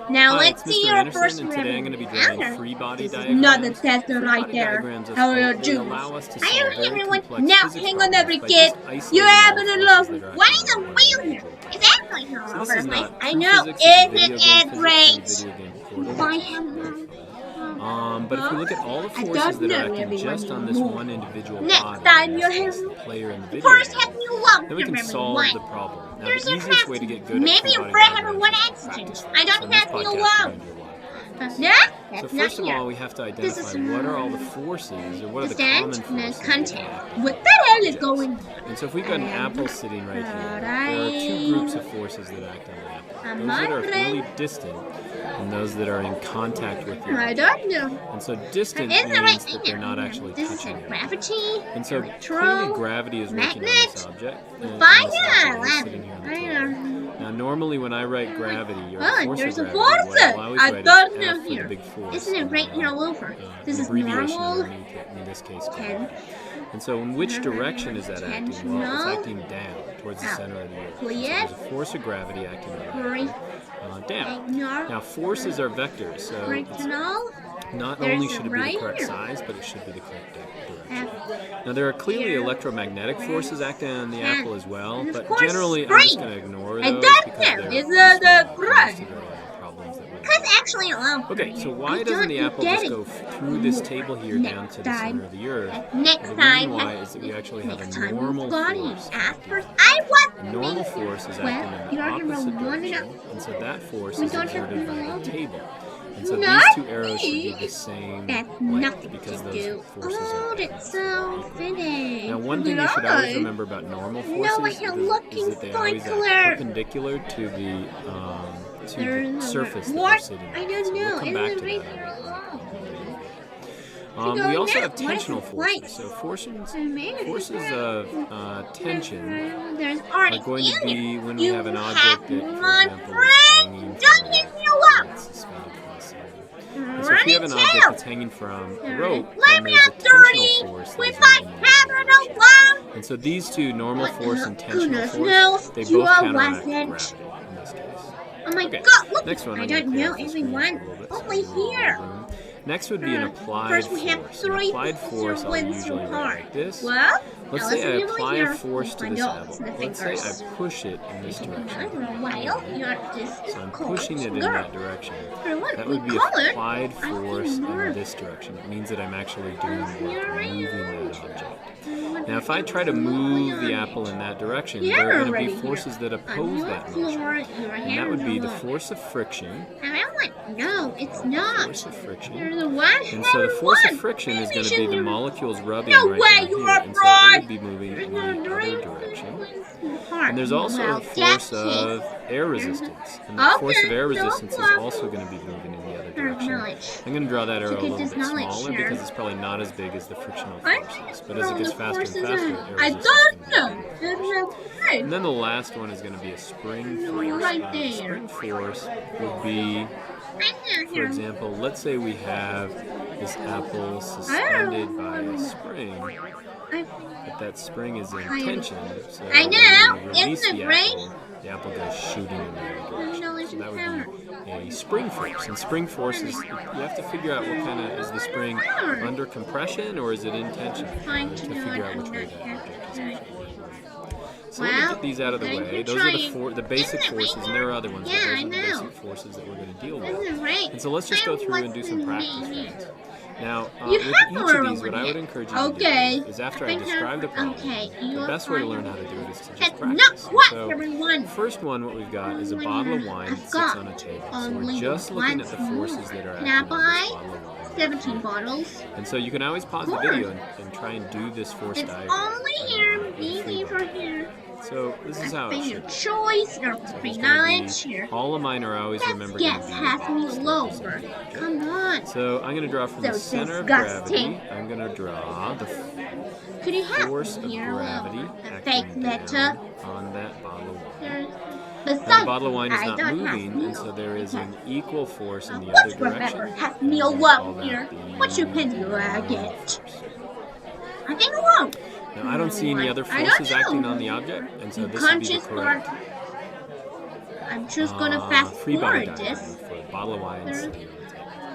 Now Hi, let's it's see Mr. your Anderson, first and today I'm going to be drawing answer. free body This is diagrams. not the test Free right body there. diagrams How are you they doing? allow us to Hi solve very everyone. complex Now physics hang on problems every by kid. just isolating You're all having the a forces love. that are Why acting is the on one wheel here? individual It's particle. actually all So this over is the place. not I true know. physics, this is Isn't video game it physics great? from the video game Portal, Why which is very fun. But if huh? we look at all the I forces don't that are know acting everyone just on this anymore. one individual Next body, time in you this have case the player in the video first game, have you love then we can remember solve one. the problem. Now Here's the your easiest class. way to get good at Maybe free your body friend have diagrams one is to oxygen. practice them. I So don't in this have you podcast love. we're going to do a lot of practice. Yeah? So That's first not of all, here. we have to This identify is what are all the forces, or what are the stand common forces that contact. act What on the hell is objects. going And so if we've got an apple sitting right here, there are two groups of forces that act on the apple. Those that are really distant and those that are in contact with the I object. don't know. And so distant Is the right means thing that they're not there? actually This is touching a it. gravity. And so clearly gravity is working on this object. And this apple is sitting here on the table. Now normally when I write gravity, or force There's of a gravity, what I'll always write is F for the big force. Isn't it right here all over? This is abbreviation normal. underneath it, in this case gravity. And so in which direction is that acting? Well, it's acting down towards the center of the earth. So there's a force of gravity acting down. Now forces are vectors, so it's not only should it be the correct size, but it should be the correct direction. Now there are clearly electromagnetic forces acting on the apple as well, but generally I'm just going to ignore those because they're problems that Actually, okay, so why doesn't the apple just go through this table here down to the center of the earth? Next The time, reason why is that we actually have a normal force. I want A normal force is acting in the opposite direction, and so that force is exerted by the table. And so these two arrows should be the same length because those forces are opposite. Now one thing you should always remember about normal forces is that they always act perpendicular to the surface that they're sitting on. So we'll come back to that. We also have tensional forces. So forces of tension are going to be when we have an object that, for example, is hanging from so if you have an object that's hanging from a rope, then there's a tensional force that is acting. And so these two, normal force and tensional force, they both counteract gravity in this case. Oh my Okay, god, look! next one, I don't know everyone. Only here. Next would be an applied First we have force. three An applied force I'll usually write like this. Well, let's say I apply a force to this apple. Let's say I push it in this direction. So I'm pushing it in that direction. That would be applied force in this direction. It means that I'm actually doing work, moving that object. Now if I try to move the apple in that direction, there are going to be forces that oppose that motion. And that would be the force of friction. No, it's not. Force of friction. And so the force of friction is going to be the molecules rubbing right down here. And so it would be moving in the other direction. And there's also a force of air resistance. And the force of air resistance is also going to be moving in the other direction. I'm going to draw that arrow a little bit smaller because it's probably not as big as the frictional forces. But as it gets faster and faster, air resistance is going to be. And then the last one is going to be a spring force. Spring force would be, for example, let's say we have this apple suspended by a spring, but that spring is in tension, so when we release the apple goes shooting in the other direction. So that would be a spring force. And spring force is, you have to figure out what kind of, is the spring under compression or is it in tension? To figure out which way that object is actually. So let me get these out of the way. Those are the basic forces, and there are other ones, but those are the basic forces that we're going to deal with. And so let's just go through and do some practice runs. Now, with each of these, what I would encourage you to do is after I describe the problem, the best way to learn how to do it is to just practice. So, the first one, what we've got is a bottle of wine that sits on a table. So we're just looking at the forces that are acting on this bottle of wine. 17 bottles. And so you can always pause the video and try and do this force diagram. Only here, maybe for here. So this is how it should be. Choice or free knowledge here. All of mine are always remembered to be half me lower. Come on. So I'm going to draw from the center of gravity. I'm going to draw the force of gravity acting down on that bottle of wine. Now, the bottle of wine is not moving, and so there is an equal force in the other direction. Half me lower here. What you can do, I get. I think alone. Now, I don't see any other forces acting on the object, and so this would be the correct I'm just gonna fast free body forward diagram this. for bottle of wine sitting on the table.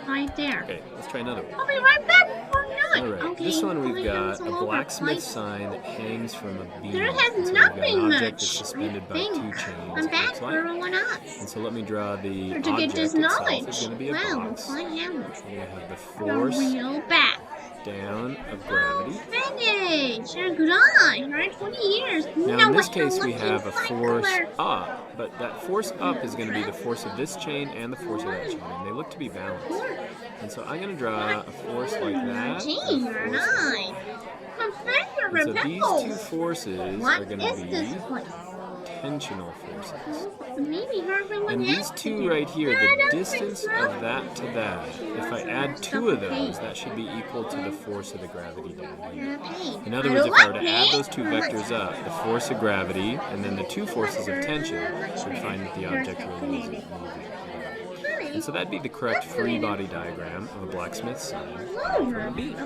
Right there. Okay, let's try another one. I'll be right back before not. Alright, Okay, this one we've going got all a over blacksmith place. sign that hangs from a beam. There has So not we've got been an object much. that's suspended by two chains. I'm it back looks like. for everyone else. And so let me draw the To get object this itself. knowledge. It's going to be a Wow, box. we'll find out. We're going to have the The force real back. down of gravity. Finish. You're good on. Right, 20 years. Now in this case we have a force up, but that force up is going to be the force of this chain and the force of that chain, and they look to be balanced. And so I'm going to draw a force like that. And a force like that. And so these two forces are going to be tensional forces. And these two right here, the distance of that to that, if I add two of those, that should be equal to the force of the gravity down here. In other words, if I were to add those two vectors up, the force of gravity and then the two forces of tension, we'd find that the object really is moving. And so that'd be the correct free body diagram of a blacksmith sign from a beam.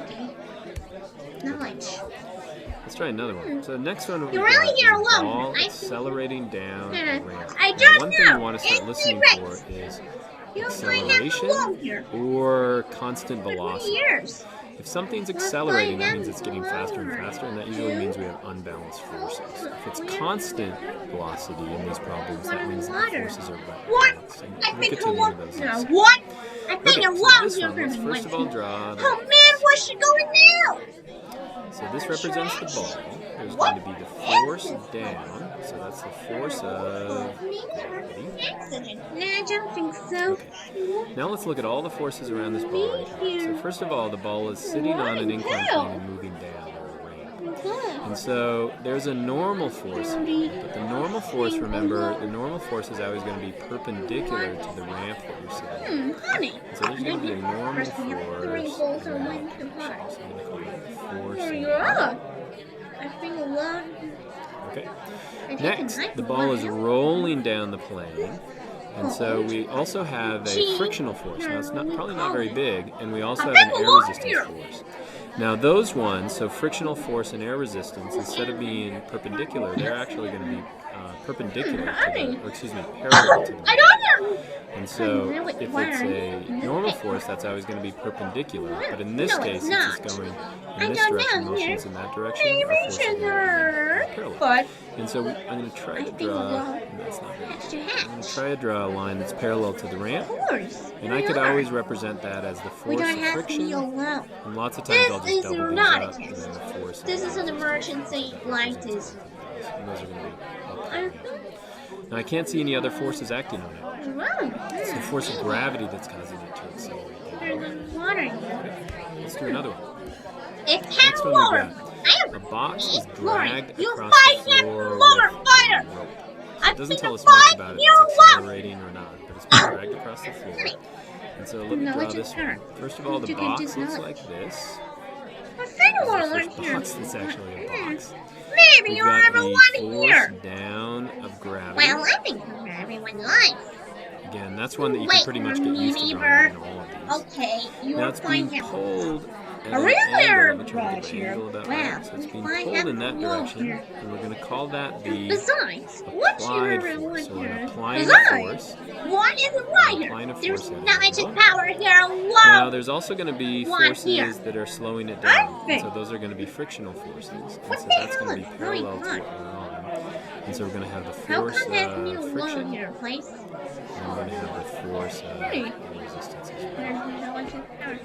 Knowledge. Let's try another one. So the next one we've You're got really here is a alone. ball accelerating down the ramp. I Now, don't one thing know. you want to start It's listening T-Rex. for is You might have to acceleration walk here or constant for 20 velocity. years. If something's accelerating, that means it's getting faster and faster, and that usually means we have unbalanced forces. If it's constant velocity in these problems, that means that the forces are What? balanced. And I we'll think get to her the walk end of those here. next. What? I Okay, think her so walk this here one, let's from first of all draw Oh man, where's she going now? So this represents the ball. There's going to be the force down, so that's the force of gravity. No, I don't think so. Now let's look at all the forces around this ball right here. So first of all, the ball is sitting on an incline plane and moving down or a ramp. And so there's a normal force here, but the normal force, remember, the normal force is always going to be perpendicular to the ramp that you're sitting on. Honey. And so there's going to be a normal force in that direction. So I'm going to call it force in that. I think a lot. Okay. Next, the ball is rolling down the plane, and so we also have a frictional force. Now it's probably not very big, and we also have an air resistance force. Now those ones, so frictional force and air resistance, instead of being perpendicular, they're actually going to be perpendicular to the, or excuse me, parallel to the ramp. And so if it's a normal force, that's always going to be perpendicular. But in this case, since it's going in this direction, motion's in that direction, our force is parallel. And so I'm going to try to draw, and that's not very good. I'm going to try to draw a line that's parallel to the ramp. And I could always represent that as the force of friction. And lots of times I'll just double these up, and then the force. This is an emergency like this. And those are going to be up there. Now I can't see any other forces acting on it. It's the force of gravity that's causing it to accelerate. There's water here. Let's do another one. It's Next kind of one we water. got. A box is dragged You across fight the that floor water, with fighter. rope. I It doesn't think tell us the much fight about if you it's want. accelerating or not, but it's being dragged across the floor. And so let me draw this one. First of all, the box looks like this. I think I want to The learn first here. box that's actually a box. Maybe We've you'll got have a the lot here. force down of gravity. Well, I think for everyone's life. Again, that's one that you can pretty much get used to drawing in all of these. Okay, you Now are it's being fine. pulled at A an real angle. air Let me try to get brush the here. angle about Wow, that. So it's being fine, pulled in that have a wall direction, here. and we're going to call that the Besides, what's your applied real force. So we're here? applying a Besides, force. what is right Applying a here? There's force at an magic angle. power here alone. Now there's also going to be One forces here. that are slowing it I down. And think. so those are going to be frictional forces. And What so the that's going to be hell is going parallel to on? what we're on. And so we're going to have the How force come that's me of alone friction, here, place? and we're going to have the force of Hey. resistance as well. There's no magic power.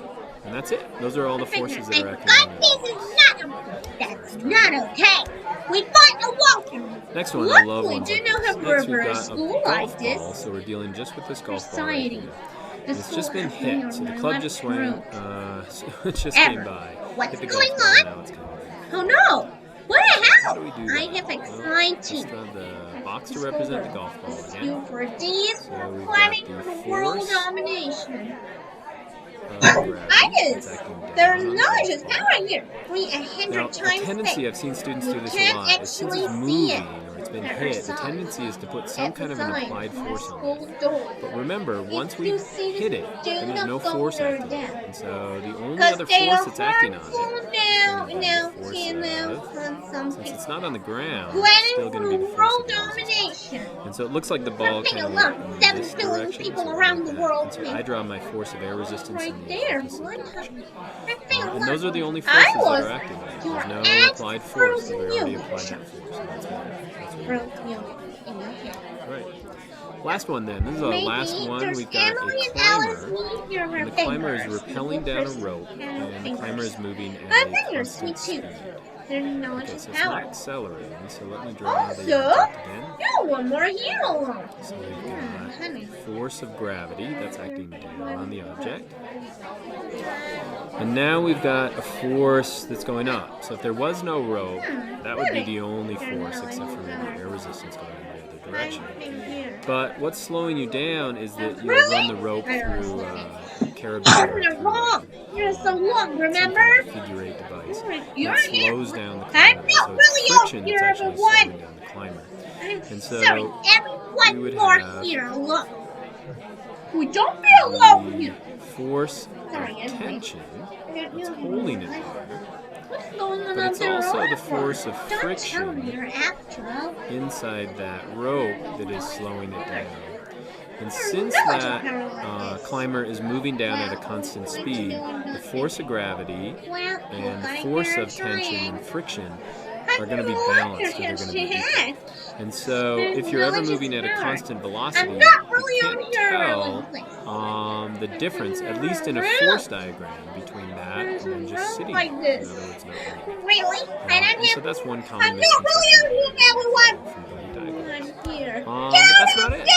And that's it. Those are all the forces that are acting God, on this it. is not that's not okay. We fight a walker. Next one, I love Luckily, ones do like not this. have Next, we've rubber got a school golf like this. ball, so we're dealing just with this golf ball right Society. here. The It's just school been has me hit, so on the my club left just swung, throat. it just Ever. came by. What's Hit the going golf ball, on? now it's coming. Oh no! What the How hell? do we do I that? have Well, exciting. let's draw the box to represent the golf ball again. You for these So we've planning got for the world force domination. gravity. I It's guess acting down there's on the not golf just ball. power here. We 100 Now, a times tendency, big. I've seen students do this a can't lot, is since actually it's see moving it. or it's that's been hit, the tendency is to put some kind of an applied force on it. But remember, once we hit it, then there's no force acting on it. And so the only other force that's acting on it is going to be the force of, since it's not on the ground, it's still going to be the force of resistance. And so it looks like the ball kind of went in this direction. So I draw my force of air resistance in the opposite direction. And those are the only forces that are acting on it. There's no applied force, so we already applied that force. So that's right. Last one then. This is our last one. We've got a climber. And the climber is rappelling down a rope, and the climber is moving at a constant speed. Okay, so it's not accelerating, so let me draw the object again. One more here. So we've got force of gravity that's acting down on the object. And now we've got a force that's going up. So if there was no rope, that would be the only force except for maybe air resistance going in the other direction. But what's slowing you down is that you run the rope through carabiner. You're so long, remember? Figure 8 device. That slows down the climber. So it's friction that's actually slowing down the climber. And so we would have here. Look. We don't be alone here. Force of tension that's holding it there. But it's But also the force of friction inside that rope that is slowing it down. And since that climber is moving down at a constant speed, the force of gravity and the force of tension and friction are going to be balanced, so they're going to be equal. And so if you're ever moving at a constant velocity, you can't tell the difference, at least in a force diagram, between that and then just sitting there. In other words, not moving. So that's one common misconception from body diagrams. But that's about it.